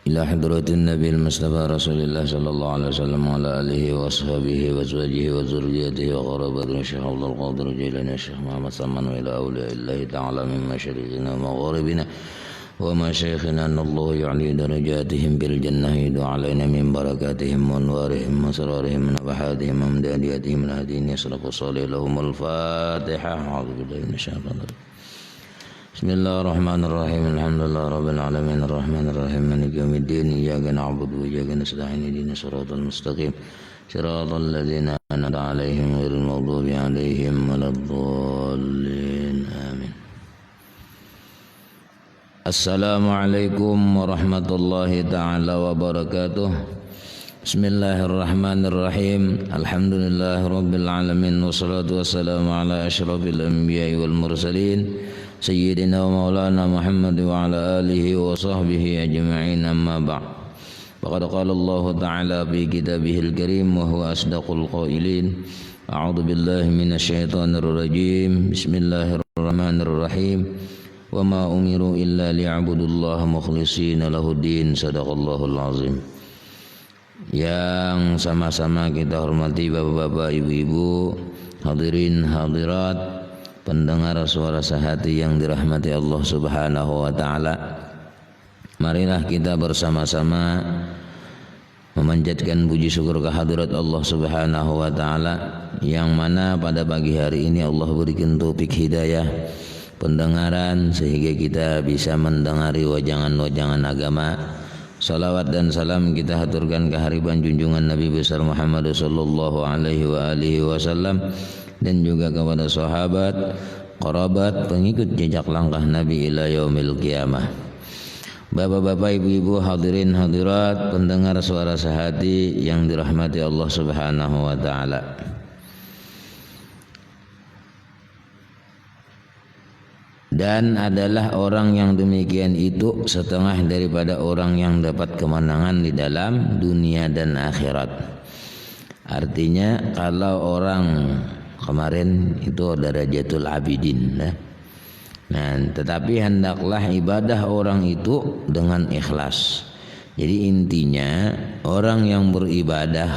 إلى حضرة النبي المصطفى رسول الله صلى الله عليه وسلم وعلى آله وأصحابه وأزواجه وذريته وقرابته الشيخ عبد القادر الجيلاني الشيخ محمد سلمان وإلى أولياء الله تعالى من مشارقنا ومغاربنا ومشايخنا أن الله يعلي درجاتهم بالجنة يدعو علينا من بركاتهم وأنوارهم وأسرارهم ونفحاتهم وأمدادياتهم الهدين يسرق صالح لهم الفاتحة. أعوذ بالله من الشيطان الرجيم. بسم الله الرحمن الرحيم. الحمد لله رب العالمين الرحمن الرحيم مالك يوم الدين. إياك نعبد وإياك نستعين اهدنا الصراط المستقيم صراط الذين أنعمت عليهم غير المغضوب عليهم ولا الضالين آمين. Assalamualaikum warahmatullahi ta'ala wabarakatuh. Bismillahirrahmanirrahim. Alhamdulillahi rabbil alamin. Wassalatu wassalamu ala ashrafil anbiya'i wal mursalin Sayyidina wa maulana Muhammad wa ala alihi wa sahbihi ajma'in, amma ba'd. Faqad qala Allah ta'ala fi kitabihil karim wa huwa asdaqul qailin. A'udzu billahi minasy syaithanir rajim. Bismillahirrahmanirrahim. Wa ma umiru illa liya'budullaha mukhlishina lahuddin. Sadaqallahul azim. Yang sama-sama kita hormati bapak-bapak, ibu-ibu, hadirin hadirat, pendengar suara sehati yang dirahmati Allah Subhanahu wa taala. Marilah kita bersama-sama memanjatkan puji syukur kehadirat Allah Subhanahu wa taala, yang mana pada pagi hari ini Allah berikan taufik hidayah pendengaran sehingga kita bisa mendengari wajangan-wajangan agama. Salawat dan salam kita haturkan kehariban junjungan Nabi besar Muhammad sallallahu alaihi wasallam dan juga kepada sahabat, kerabat, pengikut jejak langkah Nabi ila yaumil qiyamah. Bapak-bapak, ibu-ibu, hadirin hadirat, pendengar suara sehati yang dirahmati Allah Subhanahu wa taala. Dan adalah orang yang demikian itu setengah daripada orang yang dapat kemenangan di dalam dunia dan akhirat. Artinya kalau orang kemarin itu darajatul abidin, nah, tetapi hendaklah ibadah orang itu dengan ikhlas. Jadi intinya orang yang beribadah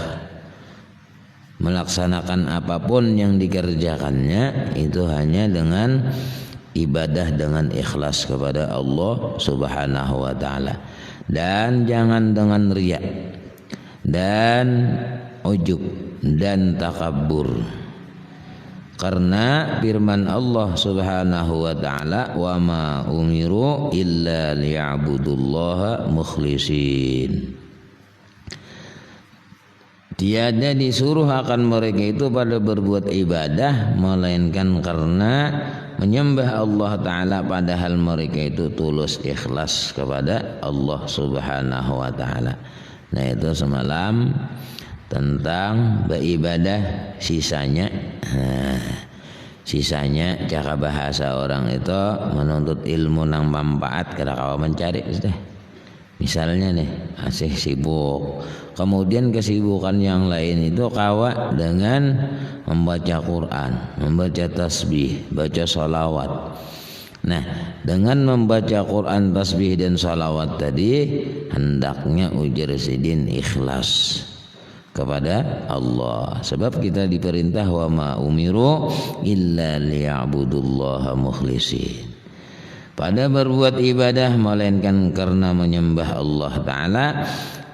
melaksanakan apapun yang dikerjakannya itu hanya dengan ibadah dengan ikhlas kepada Allah Subhanahu wa taala, dan jangan dengan riya dan ujub dan takabbur. Karena firman Allah Subhanahu wa taala, wa ma umiru illa liya'budullaha mukhlishin. Tiada disuruh akan mereka itu pada berbuat ibadah melainkan karena menyembah Allah Ta'ala, padahal mereka itu tulus ikhlas kepada Allah Subhanahu wa Ta'ala. Nah, itu semalam tentang beribadah. Sisanya cara bahasa orang itu menuntut ilmu nang manfaat kada kawa mencari sudah. Misalnya nih, asih sibuk, kemudian kesibukan yang lain itu kawa dengan membaca Quran, membaca tasbih, baca salawat. Nah, dengan membaca Quran, tasbih dan salawat tadi hendaknya ujar sidin ikhlas kepada Allah. Sebab kita diperintah wa ma umiru illa liya'budullaha mukhlishin. Pada berbuat ibadah melainkan karena menyembah Allah Ta'ala.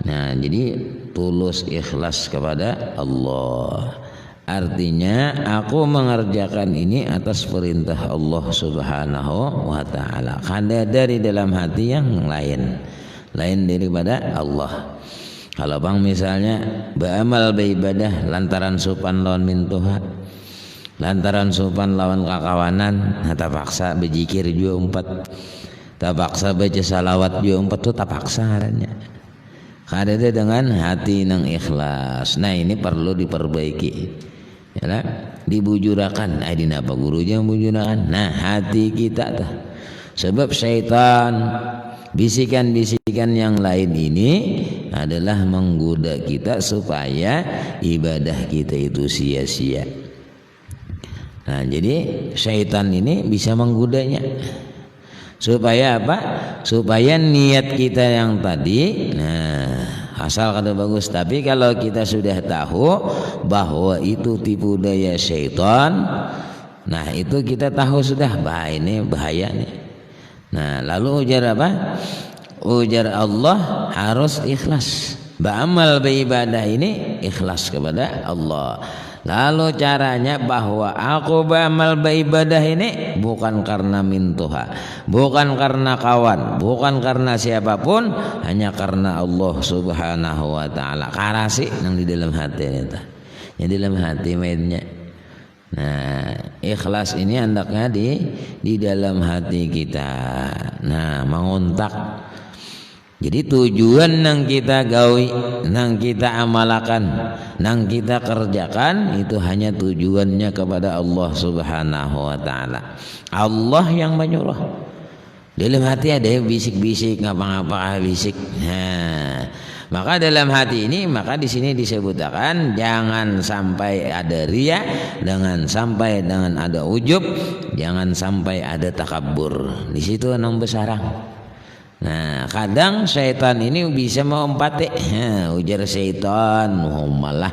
Nah, jadi tulus ikhlas kepada Allah. Artinya aku mengerjakan ini atas perintah Allah Subhanahu wa Ta'ala, kada dari dalam hati yang lain daripada Allah. Kalau bang misalnya beramal beribadah lantaran sopan lawan mintuha, lantaran sopan lawan kakawanan, tak paksa berzikir juga umpat, tak paksa baca salawat juga umpat, tu tak paksa adanya. Kada dengan hati nang ikhlas. Nah, ini perlu diperbaiki. Ya, dibujurakan. Di napa gurunya bujurakan? Nah, hati kita tuh. Sebab syaitan bisikan-bisikan yang lain ini adalah menggoda kita supaya ibadah kita itu sia-sia. Nah, jadi syaitan ini bisa menggodanya. Supaya apa? Supaya niat kita yang tadi, asal kada bagus. Tapi kalau kita sudah tahu bahwa itu tipu daya syaitan, nah itu kita tahu sudah, ini bahaya nih. Nah lalu ujar apa? Ujar Allah harus ikhlas. Beramal beribadah ini ikhlas kepada Allah. Lalu caranya bahwa aku beramal beribadah ini bukan karena mintuha, bukan karena kawan, bukan karena siapapun, hanya karena Allah Subhanahu wa taala. Karasi yang di dalam hati itu. Yang di dalam hati mainnya. Nah, ikhlas ini hendaknya di dalam hati kita. Nah, mengontak. Jadi tujuan nang kita gawi, nang kita amalakan, nang kita kerjakan itu hanya tujuannya kepada Allah Subhanahu wa taala. Allah yang menyuruh. Dalam hati ada yang bisik-bisik, ngapa-ngapa bisik. Nah, maka dalam hati ini, maka di sini disebutkan jangan sampai ada riya, jangan sampai dengan ada ujub, jangan sampai ada takabur. Di situ nang besarang. Nah kadang syaitan ini bisa mengompati, ujar syaitan, malah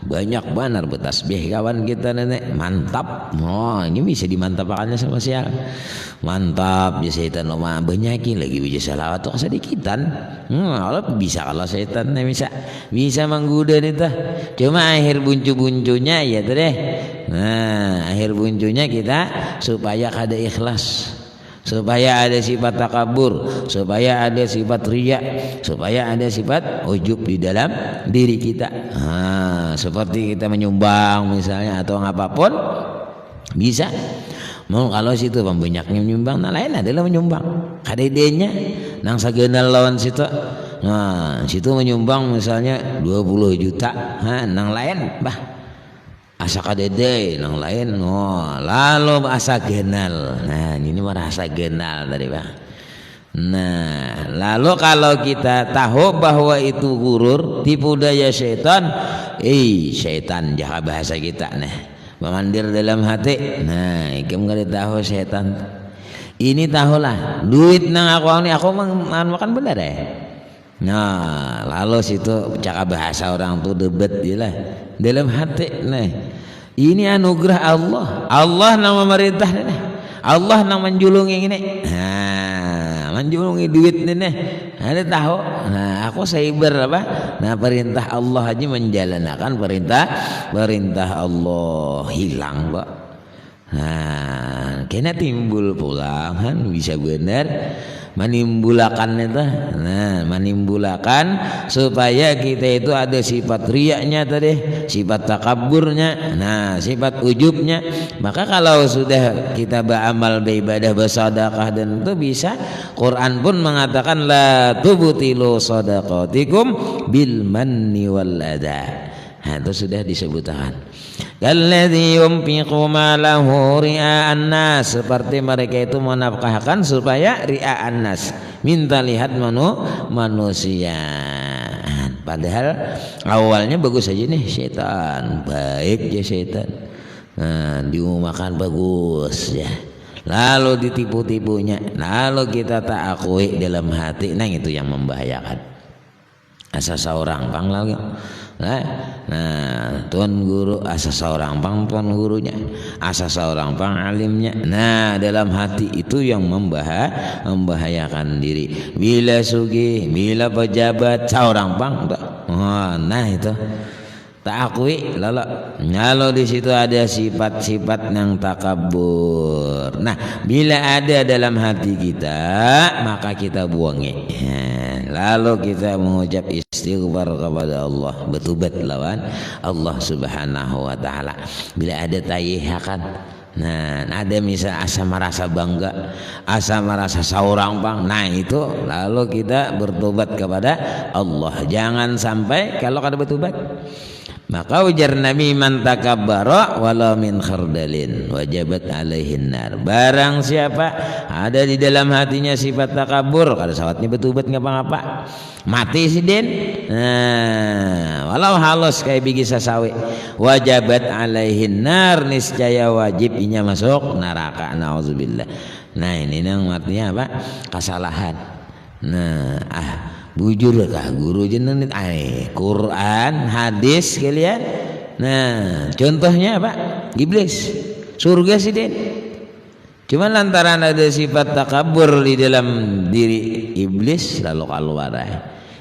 banyak benar bertasbih kawan kita nenek, mantap. Ini bisa dimantapakannya sama siapa? Mantap ya syaitan, banyakin lagi bisa salawat tuh sedikitan. Allah bisa, kalau syaitan bisa menggoda itu. Cuma akhir buncu-buncunya ya tuh deh. Nah akhir buncunya kita supaya kada ikhlas, supaya ada sifat takabur, supaya ada sifat riya, supaya ada sifat ujub di dalam diri kita. Seperti kita menyumbang misalnya atau apapun bisa. Mau kalau situ pembanyaknya menyumbang, nah lain adalah menyumbang. Kada idenya nang sageunal lawan situ. Nah, situ menyumbang misalnya 20 juta, nang lain asa kadede nang lain, lalu asa genal. Nah ini merasa genal tadi Bang. Nah lalu kalau kita tahu bahwa itu gurur, tipu daya syaitan, syaitan jaga bahasa kita memandir dalam hati. Nah ikem gak tahu syaitan ini, tahulah duit nang aku makan benar deh. Nah lalu situ cakap bahasa orang tuh debat lah dalam hati. Nah ini anugerah Allah, Allah nang memerintah nih, Allah nang menjulungi ini. Nah menjulungi duit nih, ada tahu. Nah aku cyber apa? Nah perintah Allah aja menjalankan perintah Allah hilang Pak. Nah kena timbul pula bisa benar menimbulakan itu. Nah menimbulakan supaya kita itu ada sifat riyanya tadi, sifat takaburnya, nah sifat ujubnya. Maka kalau sudah kita beramal beribadah, bersedekah, dan itu bisa, Quran pun mengatakan la tubtilu shadaqatikum bil manni wal adha. Nah itu sudah disebutkan. Kalladzi yunfiqu malahu ria'an nas, seperti mereka itu menafkahkan supaya ria'an nas, minta lihat manusia. Padahal awalnya bagus aja nih syaitan, baik ya syaitan. Nah, diumakan bagus ya. Lalu ditipu-tipunya, lalu kita tak akui dalam hati, nah itu yang membahayakan. Asa seorang bang lagi. Nah, tuan guru asa seorang pang tuan gurunya, asa seorang pang alimnya. Nah, dalam hati itu yang membahayakan diri. Bila sugih, bila pejabat seorang pang, nah itu tak akui lalu. Kalau di situ ada sifat-sifat yang takabur. Nah, bila ada dalam hati kita, maka kita buangi. Lalu kita mengucap istighfar kepada Allah, bertobat lawan Allah Subhanahu wa taala. Bila ada tayihakan, nah ada misal asa merasa bangga, asa merasa seorang bang, nah itu lalu kita bertobat kepada Allah. Jangan sampai kalau kada bertobat, maka ujar Nabi, man takabbara wala min khardalin wajabat alaihin nar. Barang siapa ada di dalam hatinya sifat takabur, kada sawatnya bertobat ngapa-ngapa, mati si den. Nah, walau halus kayak biji sasawi, wajabat alaihin nar, niscaya wajib inya masuk neraka. Nauzubillah. Nah ini yang artinya apa? Kesalahan. Nah bujur kah guru jenengan Quran hadis kalian. Nah contohnya apa? Iblis surga sih Den. Cuma lantaran ada sifat takabur di dalam diri iblis lalu keluar.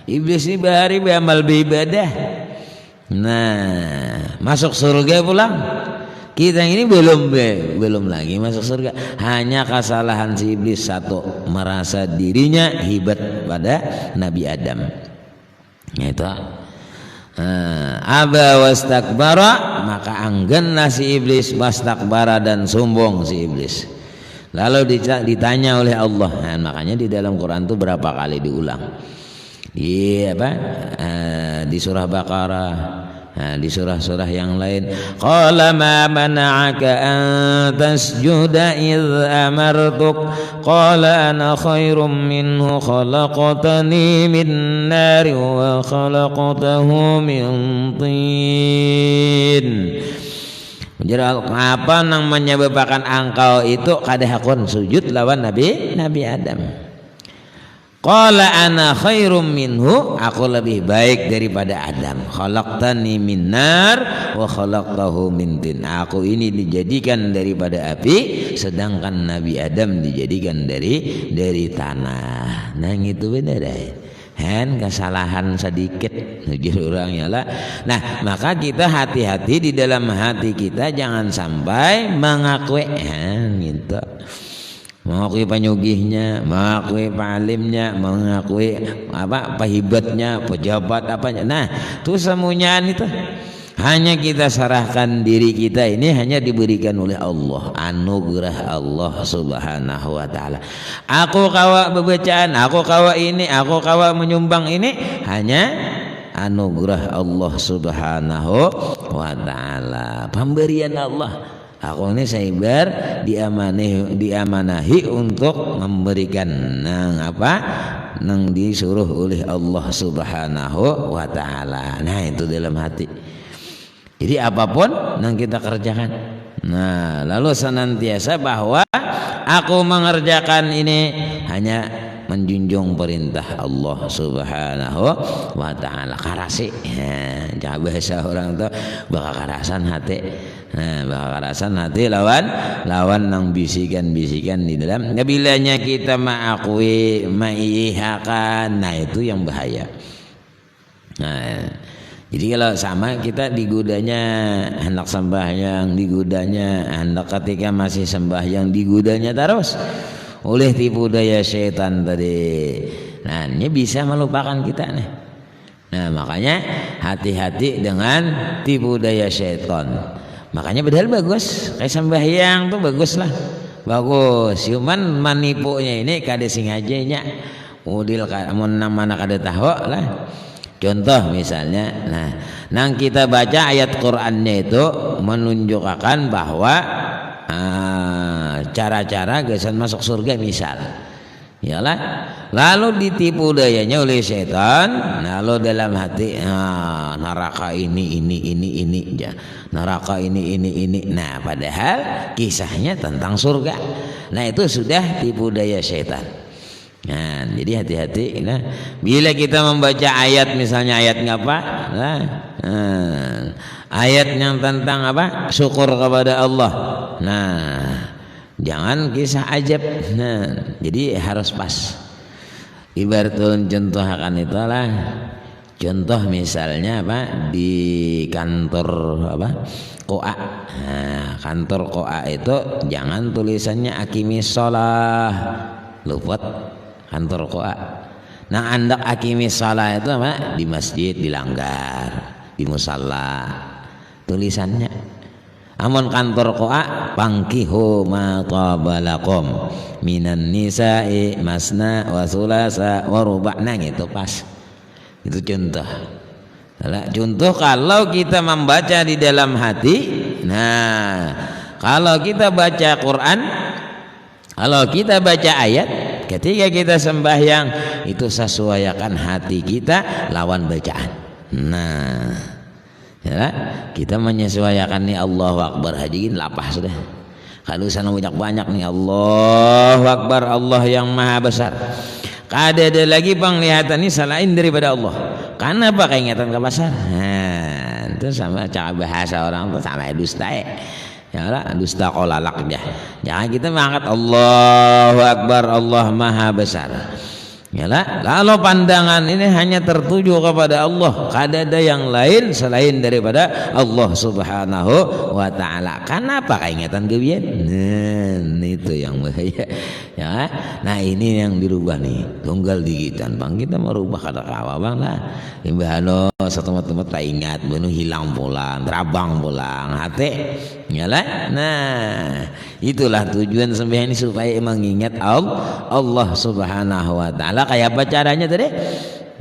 Iblis ini bahari beramal beribadah. Nah masuk surga pulang. Kita ini belum lagi masuk surga. Hanya kesalahan si iblis satu, merasa dirinya hebat pada Nabi Adam. Itu aba wastakbara, maka anggenlah si iblis, wastakbara dan sombong si iblis. Lalu ditanya oleh Allah. Nah, makanya di dalam Quran itu berapa kali diulang. Di surah Baqarah. Nah, di surah-surah yang lain qala ma mana'aka an tasjuda idh amartuk qala ana khairum minhu khalaqtani min nari wa khalaqtahu min tin. Jadi apa yang menyebabkan engkau itu kadahakun sujud lawan Nabi Adam. Qala ana khairum minhu, aku lebih baik daripada Adam. Khalaqtani min nar wa khalaqtahu min tin. Aku ini dijadikan daripada api, sedangkan Nabi Adam dijadikan dari tanah. Nah itu beda deh. Kesalahan sedikit jujur orangnya lah. Nah maka kita hati-hati di dalam hati kita, jangan sampai mengakui gitu. Mengakui penyugihnya, mengakui palimnya, mengakui pehibatnya, pejabat apanya. Nah, itu semuanya itu hanya kita serahkan diri kita ini hanya diberikan oleh Allah, anugerah Allah Subhanahu wa taala. Aku kawa bebacaan, aku kawa ini, aku kawa menyumbang ini hanya anugerah Allah Subhanahu wa taala, pemberian Allah. Aku ini saibar diamanahi untuk memberikan nang disuruh oleh Allah Subhanahu wa taala. Nah itu dalam hati. Jadi apapun yang kita kerjakan. Nah lalu senantiasa bahwa aku mengerjakan ini hanya menjunjung perintah Allah Subhanahu wa taala. Karasi jangan bahasa orang tuh bakal karasan hati. Nah, bakal karasan hati lawan nang bisikan-bisikan di dalam. Bilanya kita mengakui, mengiyakan, nah itu yang bahaya. Nah, jadi kalau sama kita digodanya hendak sembahyang, digodanya hendak ketika masih sembahyang digodanya terus oleh tipu daya setan tadi. Nah, ini bisa melupakan kita nih. Nah, makanya hati-hati dengan tipu daya setan. Makanya padahal bagus, kayak sembahyang tuh bagus lah, bagus. Cuman manipunya ini kada singajanya, udil mana kada tahu lah. Contoh misalnya, nang kita baca ayat Qur'annya itu menunjukkan bahwa cara-cara gasan masuk surga misal, yalah. Lalu ditipu dayanya oleh setan, lalu dalam hati neraka ini ya. Neraka ini. Nah, padahal kisahnya tentang surga. Nah, itu sudah tipu daya setan. Nah, jadi hati-hati. Nah, bila kita membaca ayat misalnya ayat ngapa? Ayat yang tentang apa? Syukur kepada Allah. Nah, jangan kisah ajab. Nah, jadi harus pas. Ibaratun contoh akan itulah. Contoh misalnya di kantor koa. Nah, kantor koa itu jangan tulisannya akimis sholah, luput kantor koa. Nah andak akimis sholah itu di masjid dilanggar, di musalla tulisannya. Amun kantor koa pangkihu ma tabalakum minan nisa'i masna wa sulasa wa ruba'. Nah gitu pas. Itu contoh. Contoh kalau kita membaca di dalam hati. Nah, kalau kita baca Quran, kalau kita baca ayat, ketika kita sembahyang itu sesuaikan hati kita lawan bacaan. Nah, ya, kita menyesuaikan nih Allahu Akbar hajiin lapah sudah. Kalau sana banyak nih, Allahu Akbar, Allah yang maha besar. Kada ada lagi penglihatan ini selain daripada Allah. Karena apa keingatan ke besar? Nah, itu sama cara bahasa orang tuh sama dusta ya. Ya lah, dusta qolalak aja. Jangan kita mengangkat Allahu Akbar, Allah maha besar. Yalah, lalu pandangan ini hanya tertuju kepada Allah, kada ada yang lain selain daripada Allah Subhanahu wa taala. Kenapa keingatan gebian? Nah, itu yang bahaya. Ya. Nah, ini yang dirubah nih. Tunggal digitan, Bang. Kita merubah kada kawa, Bang lah. Imbahano satu tempat tak ingat, benu hilang pulang, terabang pulang, hati. Yalah. Nah, itulah tujuan sembahyang ini supaya mengingat Allah Subhanahu wa taala. Kayak apa caranya tadi?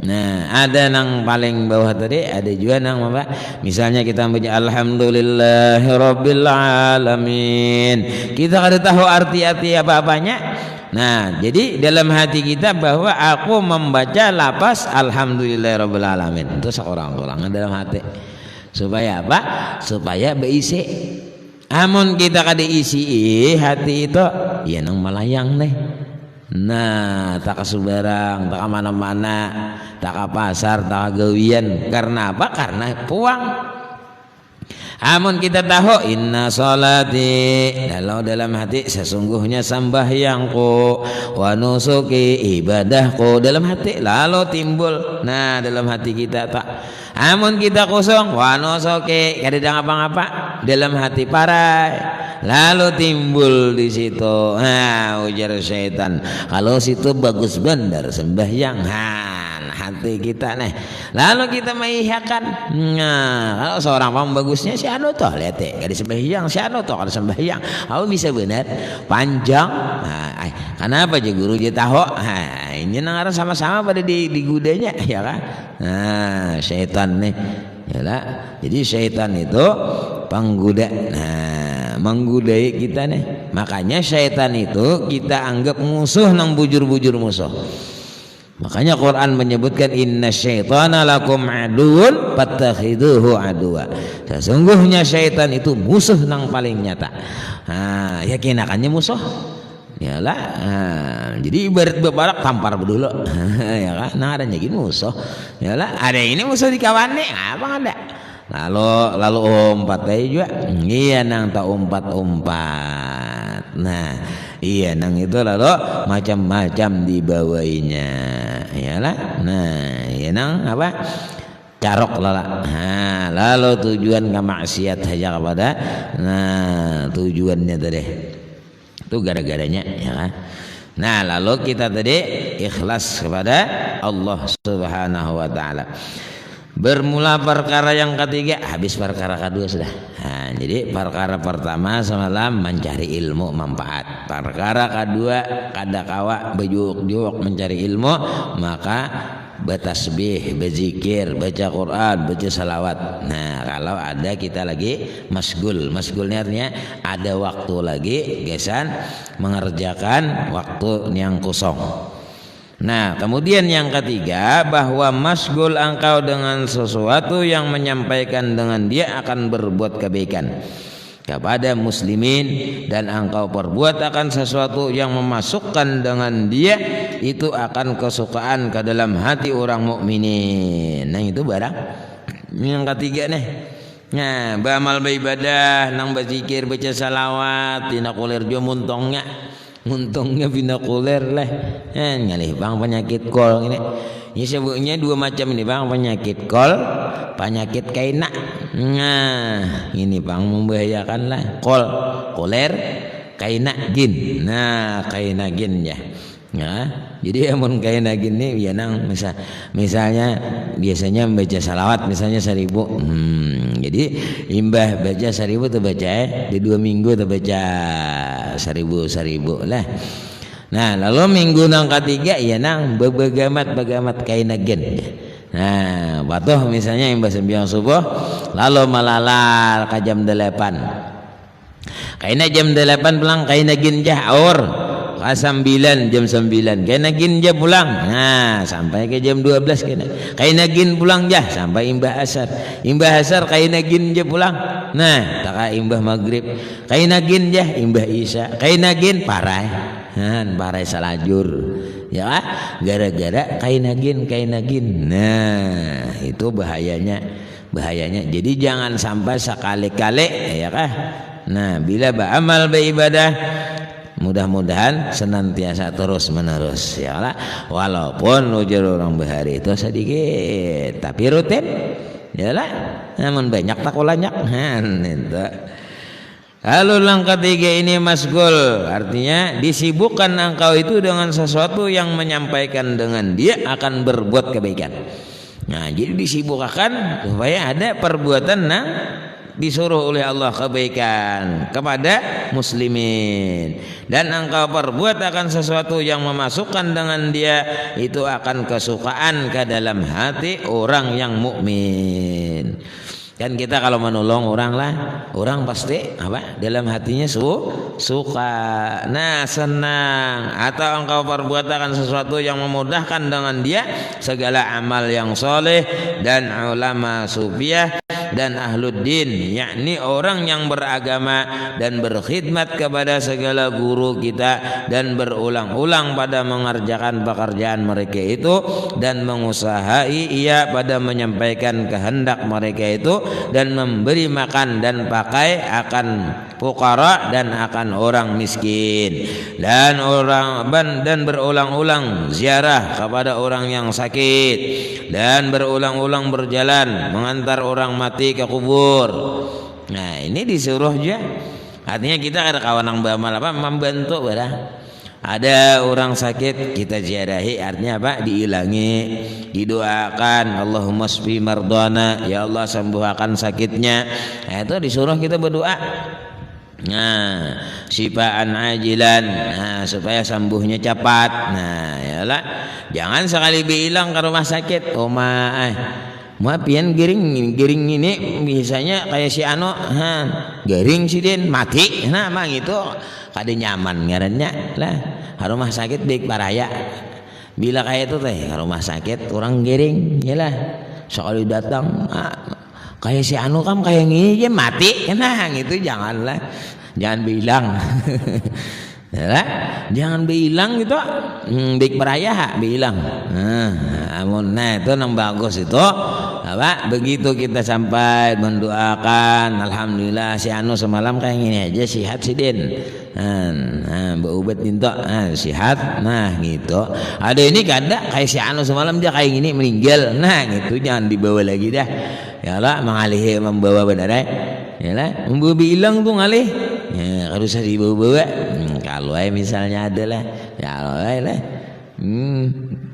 Nah, ada nang paling bawah tadi, ada juga nang apa? Misalnya kita baca alhamdulillahirabbil alamin. Kita kada tahu arti-arti apa-apanya. Nah, jadi dalam hati kita bahwa aku membaca lapas alhamdulillahirabbil alamin. Itu seorang-orang dalam hati. Supaya apa? Supaya berisi. Amun kita kada isi hati itu, ya nang malayang nih. Nah, tak kesubarang, tak mana-mana, tak ke pasar, tak ke gawian. Karena apa? Karena puang. Amun kita tahu inna sholati, dalam hati sesungguhnya sambahyangku, wa nusuki ibadahku, dalam hati lalu timbul. Nah, dalam hati kita tak. Amun kita kosong, wa nusuki kada ngapa-ngapa, dalam hati parai. Lalu timbul di situ, nah ujar syaitan, kalau situ bagus benar sembahyang, hati kita nih. Lalu kita mengiyakan, nah kalau seorang pam bagusnya si anu toh lihat deh, kada sembahyang si anu toh kada sembahyang, aku bisa benar panjang. Nah, kenapa aja guru dia tahu? Nah, ini nang sama-sama pada di gudanya, ya kan? Nah, syaitan nih, ya lah. Jadi syaitan itu penggoda. Nah, menggudai kita nih. Makanya syaitan itu kita anggap musuh nang bujur-bujur musuh. Makanya Quran menyebutkan inna syaitana lakum aduun fattakhiduhu aduwa. Sesungguhnya syaitan itu musuh nang paling nyata. Nah, yakinakannya musuh. Yalah. Nah, jadi ibarat bebarak tampar dulu. Ya kan? Nah, ada nyagin musuh. Yalah, ada ini musuh di kawan nih. Apa ada? Lalu umpat aja juga. Iya nang tak umpat. Nah, iya nang itu lalu macam-macam dibawainya. Iyalah. Nah, iya nang apa? Carok lala. Nah, lalu tujuan ke maksiat saja kepada. Nah, tujuannya tadi. Itu gara-garanya, ya kan? Nah, lalu kita tadi ikhlas kepada Allah Subhanahu wa taala. Bermula perkara yang ketiga, habis perkara kedua sudah. Nah, jadi perkara pertama semalam mencari ilmu manfaat. Perkara kedua kada kawa bejuk-juk mencari ilmu, maka bertasbih, berzikir, baca Quran, baca salawat. Nah, kalau ada kita lagi masgul, masgulnya artinya ada waktu lagi gesan mengerjakan waktu yang kosong. Nah, kemudian yang ketiga, bahwa masgul engkau dengan sesuatu yang menyampaikan dengan dia akan berbuat kebaikan kepada muslimin, dan engkau perbuat akan sesuatu yang memasukkan dengan dia itu akan kesukaan ke dalam hati orang mukminin. Nah, itu barang yang ketiga nih. Nah, beramal beribadah, nang berzikir, baca salawat, tina kulir jo muntongnya binakuler lah. Ngalih bang penyakit kol ini. Ini sebutnya dua macam ini bang, penyakit kol, penyakit kaina. Nah, ini bang membahayakan lah. Koler, kaina gin. Nah, kaina gin ya. Ya, jadi amun kaina gin nih ya nang misalnya biasanya membaca salawat misalnya 1000. Jadi imbah baca 1000 tuh baca di 2 minggu tuh baca 1000 lah. Nah, lalu minggu nang ketiga ya nang bagamat kaina gin. Nah, patuh misalnya imbah sembahyang subuh lalu malalar ke jam 8. Kaina jam 8 pulang kaina gin jah aur. Jam 9 kena gin jah pulang. Nah, sampai ke jam 12 kena gin pulang jah sampai imbah asar kena gin jah pulang. Nah, saka imbah maghrib kainagin jah imbah isya kainagin parai parai salajur ya gara-gara kainagin nah itu bahayanya jadi jangan sampai sekali-kali ya kah. Nah bila beramal beribadah mudah-mudahan senantiasa terus menerus ya lah, walaupun ujar orang bahari itu sedikit tapi rutin ya lah, namun banyak tak ulanyak itu. Lalu yang ketiga ini masgul, artinya disibukkan engkau itu dengan sesuatu yang menyampaikan dengan dia akan berbuat kebaikan. Nah jadi disibukkan supaya ada perbuatan yang disuruh oleh Allah kebaikan kepada muslimin, dan engkau perbuat akan sesuatu yang memasukkan dengan dia itu akan kesukaan ke dalam hati orang yang mukmin. Kan kita kalau menolong orang lah, orang pasti apa dalam hatinya suka, nah senang. Atau engkau perbuat akan sesuatu yang memudahkan dengan dia segala amal yang soleh, dan ulama sufiah dan ahluddin, yakni orang yang beragama dan berkhidmat kepada segala guru kita dan berulang-ulang pada mengerjakan pekerjaan mereka itu dan mengusahai ia pada menyampaikan kehendak mereka itu dan memberi makan dan pakai akan fuqara dan akan orang miskin, dan berulang-ulang ziarah kepada orang yang sakit, dan berulang-ulang berjalan mengantar orang mati ke kubur. Nah ini disuruh aja, artinya kita ada kawan yang beramal apa membantu barang. Ada orang sakit kita ziarahi, artinya apa? Diilangi, didoakan, Allahumma shfi mardana, ya Allah sembuhkan sakitnya. Nah, itu disuruh kita berdoa. Nah, syifaan ajilan, nah, supaya sembuhnya cepat. Nah, yalah, jangan sekali bilang ke rumah sakit, pian giring ini biasanya kayak si Ano, garing si Den mati, nah mang itu kada nyaman ngarannya lah. Rumah sakit baik paraya, bila kayak itu teh rumah sakit orang giring, yalah sekali datang kayak si Anu kan kayak gini aja mati, nah gitu jangan bilang. Ya, jangan bilang gitu, baik peraya bilang. Nah itu yang bagus itu apa? Begitu kita sampai mendoakan, alhamdulillah si Anu semalam kayak gini aja sihat si Den. Berobat minta sihat, nah gitu. Ada ini kada kayak si Anu semalam dia kayak gini meninggal, nah gitu jangan dibawa lagi dah. Ya lah mengalih membawa benar ya lah, membawa bilang tuh ngalih. Ya, harus dibawa-bawa. Kalau misalnya adalah ya lah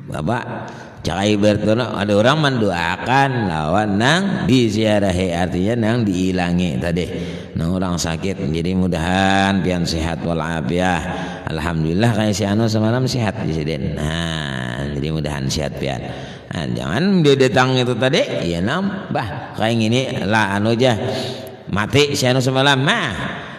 Bapak cakai bertono ada orang mendoakan lawan nang diziarahi, artinya nang diilangi tadi nang orang sakit, jadi mudahan pian sehat walafiat. Alhamdulillah kayak si Anu semalam sehat di sini. Nah jadi mudahan sehat pian. Nah, jangan dia datang itu tadi ya nambah kayak gini lah anu aja mati si Anu semalam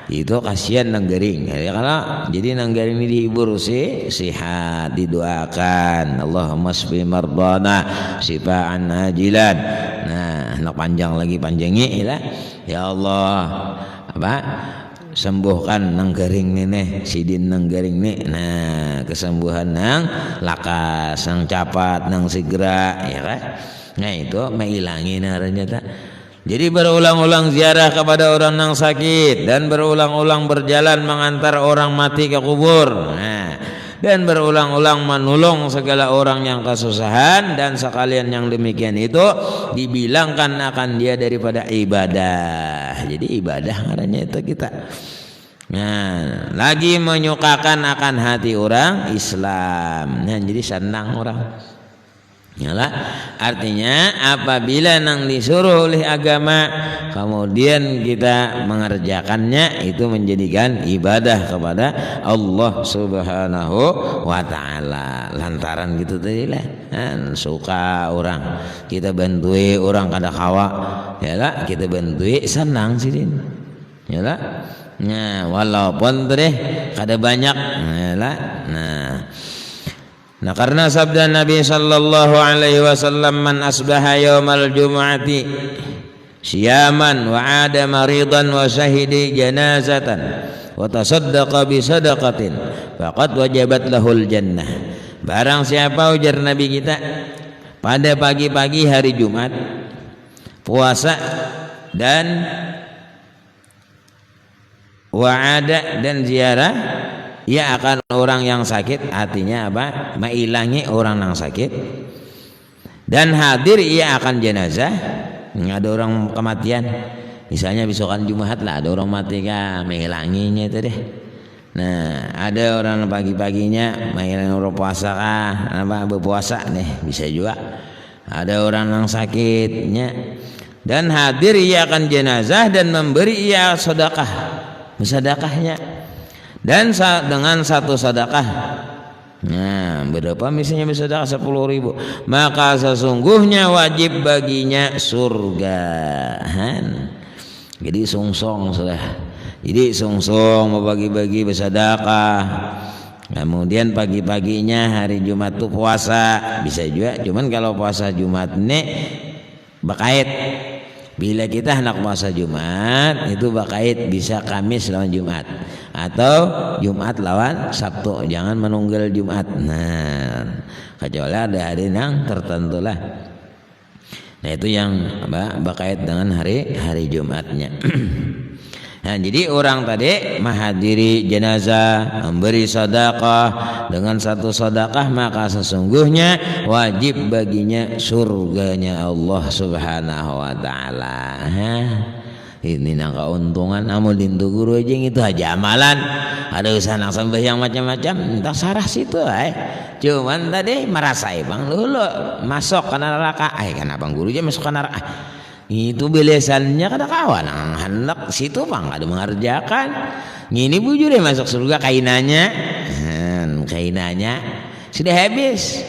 itu kasihan nang garing ya, kalau jadi nang garing ini dihibur sehat, didoakan Allahumma shfi mardana syifaan ajilan. Nah nak panjang lagi panjangi ya Allah apa sembuhkan nang garing nih sidin nang garing nih, nah kesembuhan nang lakas nang capat nang segera ya kan. Nah itu mengilangi naranya tak. Jadi berulang-ulang ziarah kepada orang yang sakit, dan berulang-ulang berjalan mengantar orang mati ke kubur. Nah, dan berulang-ulang menolong segala orang yang kesusahan, dan sekalian yang demikian itu dibilangkan akan dia daripada ibadah. Jadi ibadah katanya itu kita. Nah, lagi menyukakan akan hati orang Islam. Nah, jadi senang orang. Yalah, artinya apabila nang disuruh oleh agama kemudian kita mengerjakannya itu menjadikan ibadah kepada Allah Subhanahu wa taala. Lantaran gitu tadi lah suka orang kita bantui orang kada kawa yalah kita bantui senang sih yalah. Nah walaupun deh kada banyak yalah. Nah karena sabda Nabi sallallahu alaihi wasallam man asbaha yaumal jumu'ati siyaman wa 'ada maridan wa syahidi janazatan wa tasaddaqa bi sadaqatin faqad wajabat lahul jannah. Barang siapa, ujar Nabi kita, pada pagi-pagi hari Jumat puasa dan wa'ada dan ziarah, ia akan orang yang sakit, artinya apa? Mailangi orang yang sakit, dan hadir ia akan jenazah. Ada orang kematian, misalnya besokan Jumat lah, ada orang mati kah, menghilanginya itu deh. Nah, ada orang pagi-paginya menghilangi orang puasa kah, apa berpuasa nih, bisa juga. Ada orang yang sakitnya, dan hadir ia akan jenazah dan memberi ia sedekah, bersedekahnya, dan dengan satu sedekah. Nah, berapa misalnya bersedekah 10.000, maka sesungguhnya wajib baginya surga. Jadi sungsong sudah. Jadi sungsong mau bagi-bagi bersedekah. Kemudian pagi-paginya hari Jumat tuh puasa, bisa juga. Cuman kalau puasa Jumat ini bakait. Bila kita hendak puasa Jumat itu bakait, bisa Kamis lawan Jumat atau Jumat lawan Sabtu, jangan menunggal Jumat. Nah, kecuali ada hari yang tertentu lah. Nah, itu yang bakait dengan hari Jumatnya. Nah, jadi orang tadi menghadiri jenazah, memberi sedekah, dengan satu sedekah maka sesungguhnya wajib baginya surganya Allah Subhanahu wa taala. Ini nang keuntungan amal dintu guru aja itu aja amalan. Ada usaha nang sembahyang macam-macam, entah sarah situ Cuman tadi merasai bang dulu masuk ke neraka. Kenapa guru aja masuk ke neraka? Itu belesannya kada kawan hendak situ bang, ada mengerjakan ini bujur masuk surga kainannya sudah habis,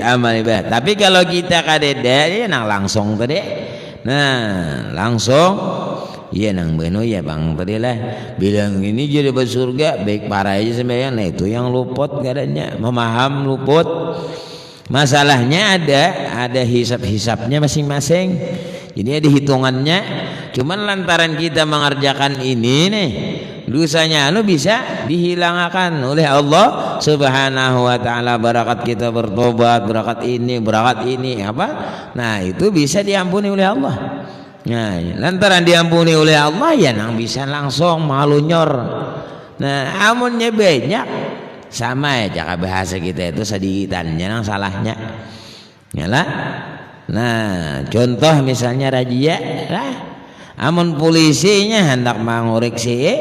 amal ibadah. Tapi kalau kita kadeda ya nang langsung tadi, nah langsung iya nang beno ya bang tadi lah bilang ini jadi bersurga baik parah aja sembahyang. Nah itu yang luput kadanya memaham luput. Masalahnya ada hisap-hisapnya masing-masing. Jadi ada hitungannya. Cuman lantaran kita mengerjakan ini nih, dosanya bisa dihilangkan oleh Allah Subhanahu wa taala. Barakat kita bertobat, barakat ini apa? Nah, itu bisa diampuni oleh Allah. Nah, lantaran diampuni oleh Allah ya nang bisa langsung malunyor. Nah, amunnya banyak sama ya cara bahasa kita itu sedikitannya nang salahnya nyala. Nah contoh misalnya razia lah, amun polisinya hendak menguriksi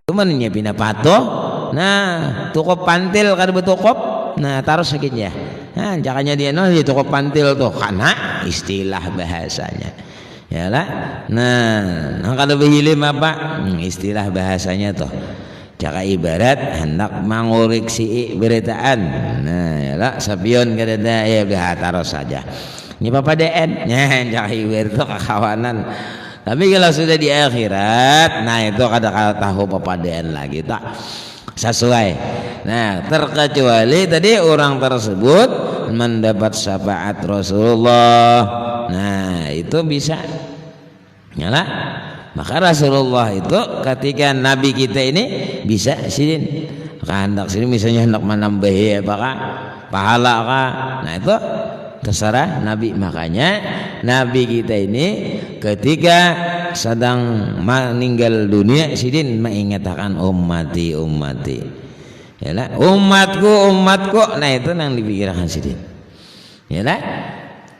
cuman nyiapin patuh, nah tukup pantil kada betukup, nah taruh sakit ya. Nah caranya dia dia tukup pantil tuh karena istilah bahasanya nyala. Nah kada behilim apa istilah bahasanya tuh. Jaka ibarat hendak menguriksi beritaan. Nah, yalah sapion kadada ya udah taruh saja. Ini Bapak DN. Nah, jaka ibarat itu kekawanan. Tapi kalau sudah di akhirat, nah itu kada tahu Bapak DN lagi tak sesuai. Nah, terkecuali tadi orang tersebut mendapat syafaat Rasulullah. Nah, itu bisa. Yalah. Maka Rasulullah itu ketika Nabi kita ini bisa sidin hendak sini misalnya hendak menambah apakah pahala kah, nah itu terserah Nabi. Makanya Nabi kita ini ketika sedang meninggal dunia sidin mengingatkan ummati yalah umatku, nah itu yang dipikirkan sidin yalah.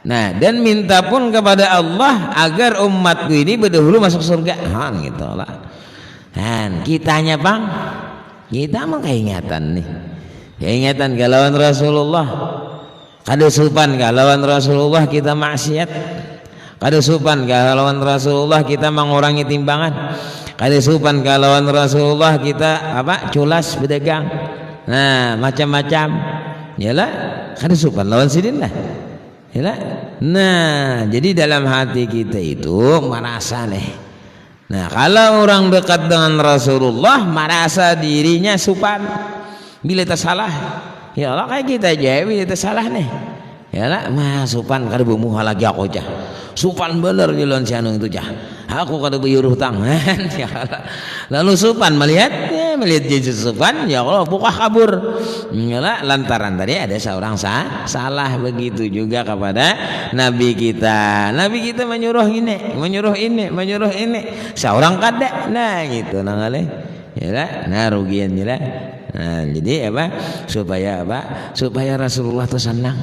Nah dan minta pun kepada Allah agar umatku ini berdahulu masuk surga. Gitu lah. Dan kitanya bang, kita mah keingatan nih, keingatan galauan Rasulullah. Kada supan galauan Rasulullah kita maksiat. Kada supan galauan Rasulullah kita mengurangi timbangan. Kada supan galauan Rasulullah kita culas berdagang. Nah macam-macam. Yalah kada supan lawan sidin lah. Nah jadi dalam hati kita itu merasa nih. Nah kalau orang dekat dengan Rasulullah merasa dirinya supan. Bila tersalah, ya Allah kayak kita aja bila tersalah nih. Ya lah, mah supan kada bumuh lagi aku aja. Supan bener jalan si anu itu cah. Aku kada buyur hutang. Lalu Supan melihat Yesus Supan, ya Allah pukah kabur. Yalah, lantaran tadi ada seorang salah. Begitu juga kepada Nabi kita. Nabi kita menyuruh ini. Seorang kada. Nah gitu nangaleh. Yalah, nah rugian yalah. Nah, jadi supaya Rasulullah itu senang.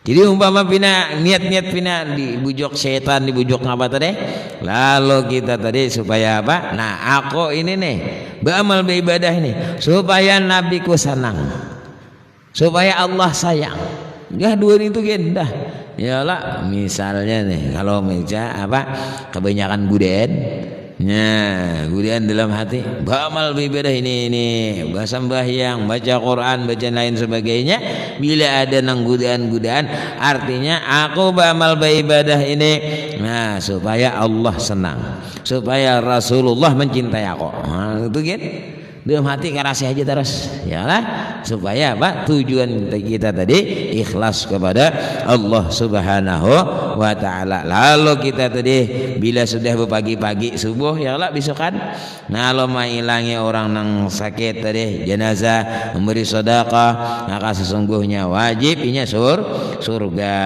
Jadi umpama niat pina dibujuk setan, dibujuk ngapa tadi? Lalu kita tadi supaya apa? Nah, aku ini nih beramal beribadah ini supaya nabiku senang. Supaya Allah sayang. Ya dua itu gendah. Yalah, misalnya nih kalau kebanyakan guden. Nah, kemudian dalam hati beramal beribadah ini bahasa sembahyang, baca Quran, baca lain sebagainya. Bila ada nang godaan artinya aku beramal beribadah ini supaya Allah senang, supaya Rasulullah mencintai aku. Nah, itu gitu. Dalam hati karasi aja terus, yalah, supaya tujuan kita tadi ikhlas kepada Allah Subhanahu wa taala. Lalu kita tadi bila sudah berpagi-pagi subuh, yalah besokan kalau mailangi orang nang sakit tadi jenazah memberi sedekah, maka sesungguhnya wajibnya surga.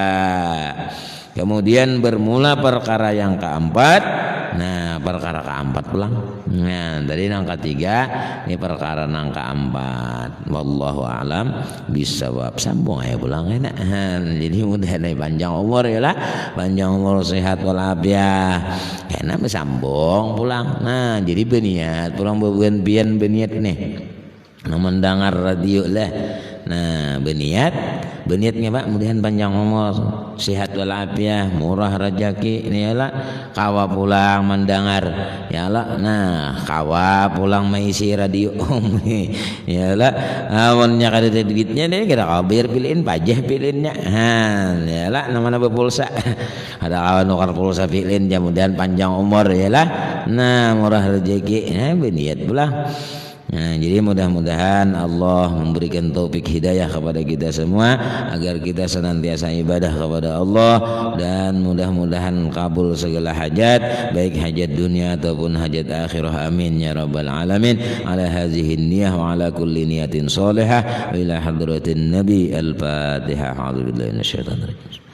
Kemudian bermula perkara yang keempat. Nah, perkara keempat pulang. Nah, dari nang ketiga ini perkara nang keempat. Wallahu alam bisawab. Sambung aja pulang enak. Jadi mudah nih panjang umur ya lah, panjang umur sehat walafiat. Enak sambung pulang. Nah, jadi beniat pulang bebuan beniat nih. Mendengar radio lah. Nah, beniatnya Pak, kemudian panjang umur, sehat walafiat, murah rezeki ini yalah, kawa pulang mendengar yalah. Nah, kawa pulang mengisi radio yalah, amunnya kada ada duitnya deh kita kabir pilihin pajah pilihinnya. Yalah namanya berpulsa. Ada kawan nukar pulsa pilihin kemudian panjang umur yalah. Nah, murah rezeki. Nah, beniat pulang. Nah, jadi mudah-mudahan Allah memberikan taufik hidayah kepada kita semua agar kita senantiasa ibadah kepada Allah dan mudah-mudahan kabul segala hajat baik hajat dunia ataupun hajat akhirah, amin ya rabbal alamin. Ala hazihi niyah wa ala kulli niyatin salihah wa ila hadratin nabi al-fatihah. A'udzubillahi minasyaitonir rajim.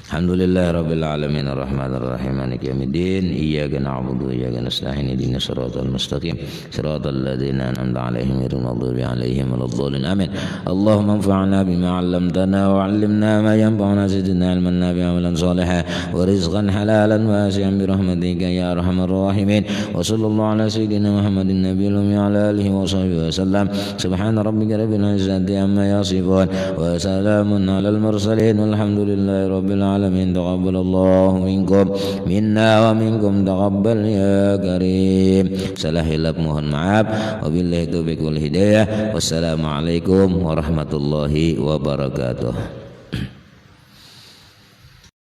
Alhamdulillah rabbil alamin arrahmanir rahim maliki yaumiddin iyyaka na'budu wa iyyaka nasta'in ihdinas siratal mustaqim siratal ladzina an'amta 'alaihim ghairil maghdubi 'alaihim waladdallin amin. Allahumma anfa'na bima 'allamtana wa 'allimna ma yanfa'una zidna 'ilman nafi'an wa 'amalan shalihan wa rizqan halalan wasi'an bi rahmatika ya arhamar rahimin. Wa sallallahu ala sayyidina Muhammadin nabiyil ummi wa ala alihi wa sahbihi wasallam. Subhana rabbika rabbil izzati amma yasifun wa salamun 'alal mursalin walhamdulillahi rabbil alamin. Taqabbalallahu minkum minna wa minkum taqabbal ya karim. Salah hilaf mohon maaf. Wabillahi taufiq wal hidayah. Wassalamualaikum warahmatullahi wabarakatuh.